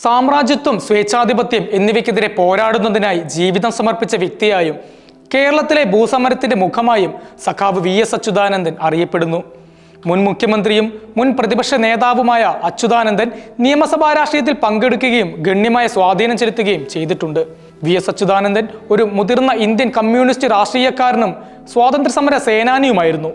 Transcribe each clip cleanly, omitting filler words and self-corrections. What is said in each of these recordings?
സാമ്രാജ്യത്വം, സ്വേച്ഛാധിപത്യം എന്നിവയ്ക്കെതിരെ പോരാടുന്നതിനായി ജീവിതം സമർപ്പിച്ച വ്യക്തിയായും കേരളത്തിലെ ഭൂസമരത്തിന്റെ മുഖമായും സഖാവ് വി.എസ്. അച്യുതാനന്ദൻ അറിയപ്പെടുന്നു. മുൻ മുഖ്യമന്ത്രിയും മുൻ പ്രതിപക്ഷ നേതാവുമായ അച്യുതാനന്ദൻ നിയമസഭാ രാഷ്ട്രീയത്തിൽ പങ്കെടുക്കുകയും ഗണ്യമായ സ്വാധീനം ചെലുത്തുകയും ചെയ്തിട്ടുണ്ട്. വി.എസ്. അച്യുതാനന്ദൻ ഒരു മുതിർന്ന ഇന്ത്യൻ കമ്മ്യൂണിസ്റ്റ് രാഷ്ട്രീയക്കാരനും സ്വാതന്ത്ര്യസമര സേനാനിയുമായിരുന്നു.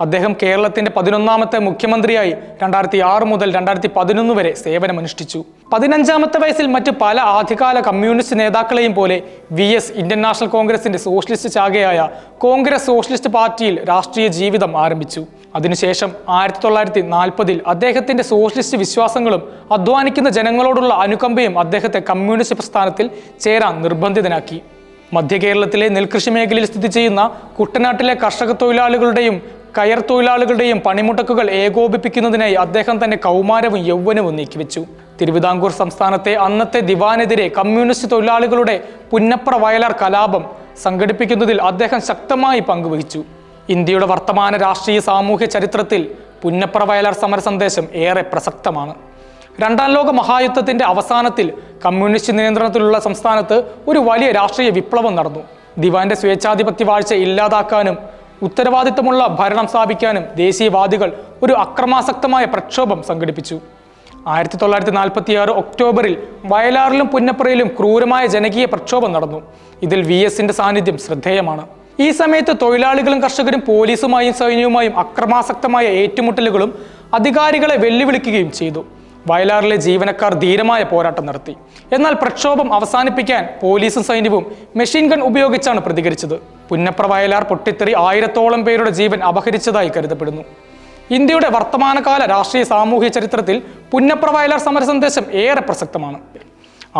അദ്ദേഹം കേരളത്തിന്റെ 11ാമത്തെ മുഖ്യമന്ത്രിയായി 2006 മുതൽ 2011 വരെ സേവനമനുഷ്ഠിച്ചു. 15ാമത്തെ വയസ്സിൽ മറ്റ് പല ആദ്യകാല കമ്മ്യൂണിസ്റ്റ് നേതാക്കളെയും പോലെ വി.എസ്. ഇന്ത്യൻ നാഷണൽ കോൺഗ്രസിന്റെ സോഷ്യലിസ്റ്റ് ശാഖയായ കോൺഗ്രസ് സോഷ്യലിസ്റ്റ് പാർട്ടിയിൽ രാഷ്ട്രീയ ജീവിതം ആരംഭിച്ചു. അതിനുശേഷം 1940-ൽ അദ്ദേഹത്തിന്റെ സോഷ്യലിസ്റ്റ് വിശ്വാസങ്ങളും അധ്വാനിക്കുന്ന ജനങ്ങളോടുള്ള അനുകമ്പയും അദ്ദേഹത്തെ കമ്മ്യൂണിസ്റ്റ് പ്രസ്ഥാനത്തിൽ ചേരാൻ നിർബന്ധിതനാക്കി. മധ്യ കേരളത്തിലെ നെൽകൃഷി മേഖലയിൽ സ്ഥിതി ചെയ്യുന്ന കുട്ടനാട്ടിലെ കർഷക തൊഴിലാളികളുടെയും കയർ തൊഴിലാളികളുടെയും പണിമുടക്കുകൾ ഏകോപിപ്പിക്കുന്നതിനായി അദ്ദേഹം തന്നെ കൗമാരവും യൗവനവും നീക്കിവെച്ചു. തിരുവിതാംകൂർ സംസ്ഥാനത്തെ അന്നത്തെ ദിവാനെതിരെ കമ്മ്യൂണിസ്റ്റ് തൊഴിലാളികളുടെ പുന്നപ്ര വയലാർ കലാപം സംഘടിപ്പിക്കുന്നതിൽ അദ്ദേഹം ശക്തമായി പങ്കുവഹിച്ചു. ഇന്ത്യയുടെ വർത്തമാന രാഷ്ട്രീയ സാമൂഹ്യ ചരിത്രത്തിൽ പുന്നപ്ര വയലാർ സമര സന്ദേശം ഏറെ പ്രസക്തമാണ്. രണ്ടാം ലോക മഹായുദ്ധത്തിന്റെ അവസാനത്തിൽ കമ്മ്യൂണിസ്റ്റ് നിയന്ത്രണത്തിലുള്ള സംസ്ഥാനത്ത് ഒരു വലിയ രാഷ്ട്രീയ വിപ്ലവം നടന്നു. ദിവാന്റെ സ്വേച്ഛാധിപത്യ വാഴ്ച ഇല്ലാതാക്കാനും ഉത്തരവാദിത്തമുള്ള ഭരണം സ്ഥാപിക്കാനും ദേശീയവാദികൾ ഒരു അക്രമാസക്തമായ പ്രക്ഷോഭം സംഘടിപ്പിച്ചു. 1946 ഒക്ടോബറിൽ വയലാറിലും പുന്നപ്രയിലും ക്രൂരമായ ജനകീയ പ്രക്ഷോഭം നടന്നു. ഇതിൽ വി.എസിന്റെ സാന്നിധ്യം ശ്രദ്ധേയമാണ്. ഈ സമയത്ത് തൊഴിലാളികളും കർഷകരും പോലീസുമായും സൈന്യവുമായും അക്രമാസക്തമായ ഏറ്റുമുട്ടലുകളും അധികാരികളെ വെല്ലുവിളിക്കുകയും ചെയ്തു. വയലാറിലെ ജീവനക്കാർ ധീരമായ പോരാട്ടം നടത്തി. എന്നാൽ പ്രക്ഷോഭം അവസാനിപ്പിക്കാൻ പോലീസും സൈന്യവും മെഷീൻ ഗൺ ഉപയോഗിച്ചാണ് പ്രതികരിച്ചത്. പുന്നപ്ര വയലാർ പൊട്ടിത്തെറി 1000ഓളം പേരുടെ ജീവൻ അപഹരിച്ചതായി കരുതപ്പെടുന്നു. ഇന്ത്യയുടെ വർത്തമാനകാല രാഷ്ട്രീയ സാമൂഹ്യ ചരിത്രത്തിൽ പുന്നപ്ര വയലാർ സമരസന്ദേശം ഏറെ പ്രസക്തമാണ്.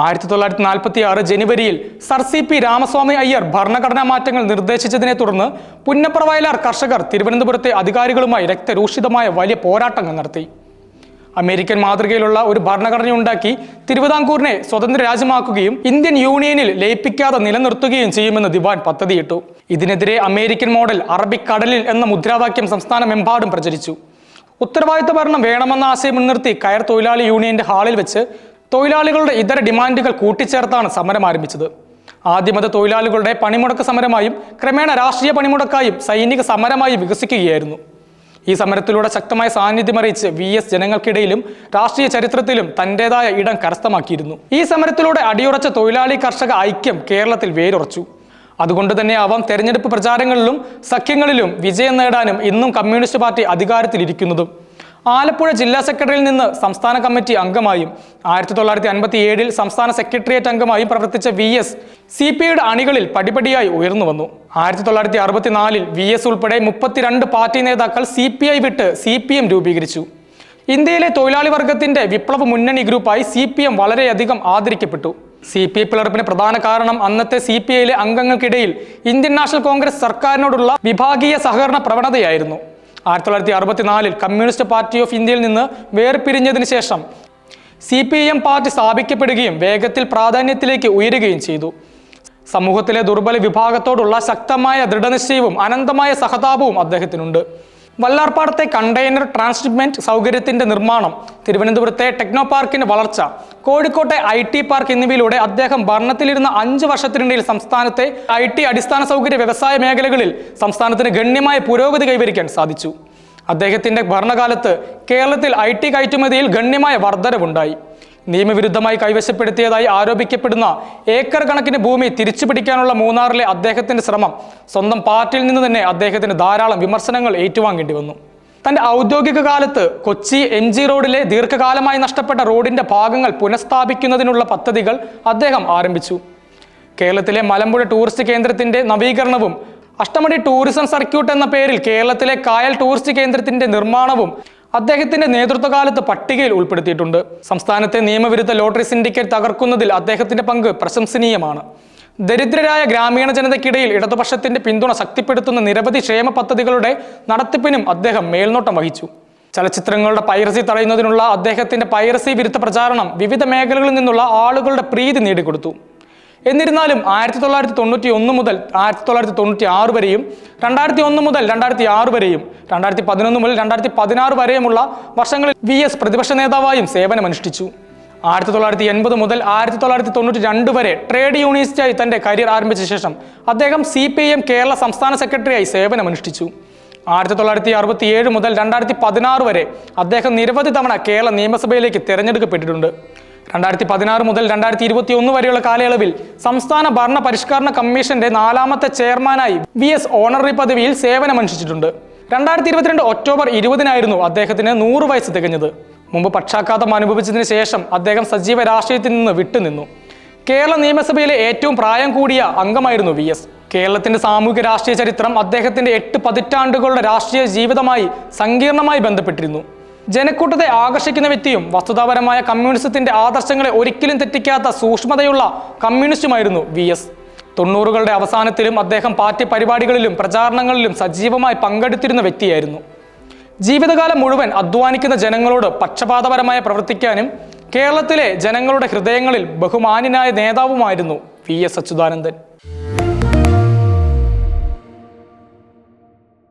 1946 ജനുവരിയിൽ സർ സി.പി. രാമസ്വാമി അയ്യർ ഭരണഘടനാ മാറ്റങ്ങൾ നിർദ്ദേശിച്ചതിനെ തുടർന്ന് പുന്നപ്ര വയലാർ കർഷകർ തിരുവനന്തപുരത്തെ അധികാരികളുമായി രക്തരൂഷിതമായ വലിയ പോരാട്ടങ്ങൾ നടത്തി. അമേരിക്കൻ മാതൃകയിലുള്ള ഒരു ഭരണഘടനയുണ്ടാക്കി തിരുവിതാംകൂറിനെ സ്വതന്ത്ര രാജ്യമാക്കുകയും ഇന്ത്യൻ യൂണിയനിൽ ലയിപ്പിക്കാതെ നിലനിർത്തുകയും ചെയ്യുമെന്ന് ദിവാൻ പദ്ധതിയിട്ടു. ഇതിനെതിരെ അമേരിക്കൻ മോഡൽ അറബിക് കടലിൽ എന്ന മുദ്രാവാക്യം സംസ്ഥാനമെമ്പാടും പ്രചരിച്ചു. ഉത്തരവാദിത്ത ഭരണം വേണമെന്ന ആശയം മുൻനിർത്തി കയർ തൊഴിലാളി യൂണിയന്റെ ഹാളിൽ വെച്ച് തൊഴിലാളികളുടെ ഇതര ഡിമാൻഡുകൾ കൂട്ടിച്ചേർത്താണ് സമരം ആരംഭിച്ചത്. ആദ്യം അത് തൊഴിലാളികളുടെ പണിമുടക്ക് സമരമായും ക്രമേണ രാഷ്ട്രീയ പണിമുടക്കായും സൈനിക സമരമായും വികസിക്കുകയായിരുന്നു. ഈ സമരത്തിലൂടെ ശക്തമായ സാന്നിധ്യമറിയിച്ച് വി.എസ്. ജനങ്ങൾക്കിടയിലും രാഷ്ട്രീയ ചരിത്രത്തിലും തന്റേതായ ഇടം കരസ്ഥമാക്കിയിരുന്നു. ഈ സമരത്തിലൂടെ അടിയുറച്ച തൊഴിലാളി കർഷക ഐക്യം കേരളത്തിൽ വേരുറച്ചു. അതുകൊണ്ട് തന്നെ ആവാം തെരഞ്ഞെടുപ്പ് പ്രചാരങ്ങളിലും സഖ്യങ്ങളിലും വിജയം നേടാനും ഇന്നും കമ്മ്യൂണിസ്റ്റ് പാർട്ടി അധികാരത്തിലിരിക്കുന്നതും. ആലപ്പുഴ ജില്ലാ സെക്രട്ടറിയിൽ നിന്ന് സംസ്ഥാന കമ്മിറ്റി അംഗമായും 1957-ൽ സംസ്ഥാന സെക്രട്ടേറിയറ്റ് അംഗമായും പ്രവർത്തിച്ച വി.എസ്. സി.പി.ഐയുടെ അണികളിൽ പടിപടിയായി ഉയർന്നു വന്നു. 1964-ൽ വി.എസ്. ഉൾപ്പെടെ 32 പാർട്ടി നേതാക്കൾ സി.പി.ഐ വിട്ട് സി.പി.എം രൂപീകരിച്ചു. ഇന്ത്യയിലെ തൊഴിലാളി വർഗത്തിന്റെ വിപ്ലവ മുന്നണി ഗ്രൂപ്പായി സി.പി.എം വളരെയധികം ആദരിക്കപ്പെട്ടു. സി.പി.ഐ പിളർപ്പിന് പ്രധാന കാരണം അന്നത്തെ സി.പി.ഐയിലെ അംഗങ്ങൾക്കിടയിൽ ഇന്ത്യൻ നാഷണൽ കോൺഗ്രസ് സർക്കാരിനോടുള്ള വിഭാഗീയ സഹകരണ പ്രവണതയായിരുന്നു. 1964-ൽ കമ്മ്യൂണിസ്റ്റ് പാർട്ടി ഓഫ് ഇന്ത്യയിൽ നിന്ന് വേർപിരിഞ്ഞതിന് ശേഷം സി.പി.എം പാർട്ടി സ്ഥാപിക്കപ്പെടുകയും വേഗത്തിൽ പ്രാധാന്യത്തിലേക്ക് ഉയരുകയും ചെയ്തു. സമൂഹത്തിലെ ദുർബല വിഭാഗത്തോടുള്ള ശക്തമായ ദൃഢനിശ്ചയവും അനന്തമായ സഹതാപവും അദ്ദേഹത്തിനുണ്ട്. വല്ലാർപാടത്തെ കണ്ടെയ്നർ ട്രാൻസ്ഷിപ്മെന്റ് സൗകര്യത്തിന്റെ നിർമ്മാണം, തിരുവനന്തപുരത്തെ ടെക്നോ പാർക്കിന്റെ വളർച്ച, കോഴിക്കോട്ടെ ഐ.ടി. പാർക്ക് എന്നിവയിലൂടെ അദ്ദേഹം ഭരണത്തിലിരുന്ന 5 വർഷത്തിനിടയിൽ സംസ്ഥാനത്തെ ഐ.ടി. അടിസ്ഥാന സൗകര്യ വ്യവസായ മേഖലകളിൽ സംസ്ഥാനത്തിന് ഗണ്യമായ പുരോഗതി കൈവരിക്കാൻ സാധിച്ചു. അദ്ദേഹത്തിന്റെ ഭരണകാലത്ത് കേരളത്തിൽ ഐ.ടി. കയറ്റുമതിയിൽ ഗണ്യമായ വർധനവുണ്ടായി. നിയമവിരുദ്ധമായി കൈവശപ്പെടുത്തിയതായി ആരോപിക്കപ്പെടുന്ന ഏക്കർ കണക്കിന് ഭൂമി തിരിച്ചുപിടിക്കാനുള്ള മൂന്നാറിലെ അദ്ദേഹത്തിന്റെ ശ്രമം സ്വന്തം പാർട്ടിയിൽ നിന്ന് തന്നെ അദ്ദേഹത്തിന് ധാരാളം വിമർശനങ്ങൾ ഏറ്റുവാങ്ങേണ്ടി വന്നു. തന്റെ ഔദ്യോഗിക കാലത്ത് കൊച്ചി എം.ജി. റോഡിലെ ദീർഘകാലമായി നഷ്ടപ്പെട്ട റോഡിന്റെ ഭാഗങ്ങൾ പുനഃസ്ഥാപിക്കുന്നതിനുള്ള പദ്ധതികൾ അദ്ദേഹം ആരംഭിച്ചു. കേരളത്തിലെ മലമ്പുഴ ടൂറിസ്റ്റ് കേന്ദ്രത്തിന്റെ നവീകരണവും അഷ്ടമുടി ടൂറിസം സർക്യൂട്ട് എന്ന പേരിൽ കേരളത്തിലെ കായൽ ടൂറിസ്റ്റ് കേന്ദ്രത്തിന്റെ നിർമ്മാണവും അദ്ദേഹത്തിന്റെ നേതൃത്വകാലത്ത് പട്ടികയിൽ ഉൾപ്പെടുത്തിയിട്ടുണ്ട്. സംസ്ഥാനത്തെ നിയമവിരുദ്ധ ലോട്ടറി സിൻഡിക്കേറ്റ് തകർക്കുന്നതിൽ അദ്ദേഹത്തിന്റെ പങ്ക് പ്രശംസനീയമാണ്. ദരിദ്രരായ ഗ്രാമീണ ജനതയ്ക്കിടയിൽ ഇടതുപക്ഷത്തിന്റെ പിന്തുണ ശക്തിപ്പെടുത്തുന്ന നിരവധി ക്ഷേമ പദ്ധതികളുടെ നടത്തിപ്പിനും അദ്ദേഹം മേൽനോട്ടം വഹിച്ചു. ചലച്ചിത്രങ്ങളുടെ പൈറസി തടയുന്നതിനുള്ള അദ്ദേഹത്തിന്റെ പൈറസി വിരുദ്ധ പ്രചാരണം വിവിധ മേഖലകളിൽ നിന്നുള്ള ആളുകളുടെ പ്രീതി നേടിക്കൊടുത്തു. എന്നിരുന്നാലും 1991 മുതൽ 1996 വരെയും 2001 മുതൽ 2006 വരെയും 2011 മുതൽ 2016 വരെയുമുള്ള വർഷങ്ങളിൽ വി.എസ്. പ്രതിപക്ഷ നേതാവായും സേവനമനുഷ്ഠിച്ചു. 1980 മുതൽ 1992 വരെ ട്രേഡ് യൂണിയനിസ്റ്റായി തന്റെ കരിയർ ആരംഭിച്ച ശേഷം അദ്ദേഹം CPIM കേരള സംസ്ഥാന സെക്രട്ടറിയായി സേവനമനുഷ്ഠിച്ചു. 1967 മുതൽ 2016 വരെ അദ്ദേഹം നിരവധി തവണ കേരള നിയമസഭയിലേക്ക് തിരഞ്ഞെടുക്കപ്പെട്ടിട്ടുണ്ട്. 2016 മുതൽ 2021 വരെയുള്ള കാലയളവിൽ സംസ്ഥാന ഭരണ പരിഷ്കരണ കമ്മീഷന്റെ 4ാമത്തെ ചെയർമാനായി VS ഓണററി പദവിയിൽ സേവനമനുഷ്ഠിച്ചിട്ടുണ്ട്. 2022 ഒക്ടോബർ 20-നായിരുന്നു അദ്ദേഹത്തിന് 100 വയസ്സ് തികഞ്ഞത്. മുമ്പ് പക്ഷാഘാതം അനുഭവിച്ചതിന് ശേഷം അദ്ദേഹം സജീവ രാഷ്ട്രീയത്തിൽ നിന്ന് വിട്ടുനിന്നു. കേരള നിയമസഭയിലെ ഏറ്റവും പ്രായം കൂടിയ അംഗമായിരുന്നു VS. കേരളത്തിന്റെ സാമൂഹിക രാഷ്ട്രീയ ചരിത്രം അദ്ദേഹത്തിന്റെ 8 പതിറ്റാണ്ടുകളുടെ രാഷ്ട്രീയ ജീവിതമായി സങ്കീർണമായി ബന്ധപ്പെട്ടിരുന്നു. ജനക്കൂട്ടത്തെ ആകർഷിക്കുന്ന വ്യക്തിയും വസ്തുതാപരമായ കമ്മ്യൂണിസത്തിന്റെ ആദർശങ്ങളെ ഒരിക്കലും തെറ്റിക്കാത്ത സൂക്ഷ്മതയുള്ള കമ്മ്യൂണിസ്റ്റുമായിരുന്നു VS. 90കളുടെ അവസാനത്തിലും അദ്ദേഹം പാർട്ടി പരിപാടികളിലും പ്രചാരണങ്ങളിലും സജീവമായി പങ്കെടുത്തിരുന്ന വ്യക്തിയായിരുന്നു. ജീവിതകാലം മുഴുവൻ അധ്വാനിക്കുന്ന ജനങ്ങളോട് പക്ഷപാതപരമായി പ്രവർത്തിക്കാനും കേരളത്തിലെ ജനങ്ങളുടെ ഹൃദയങ്ങളിൽ ബഹുമാന്യനായ നേതാവുമായിരുന്നു VS അച്യുതാനന്ദൻ.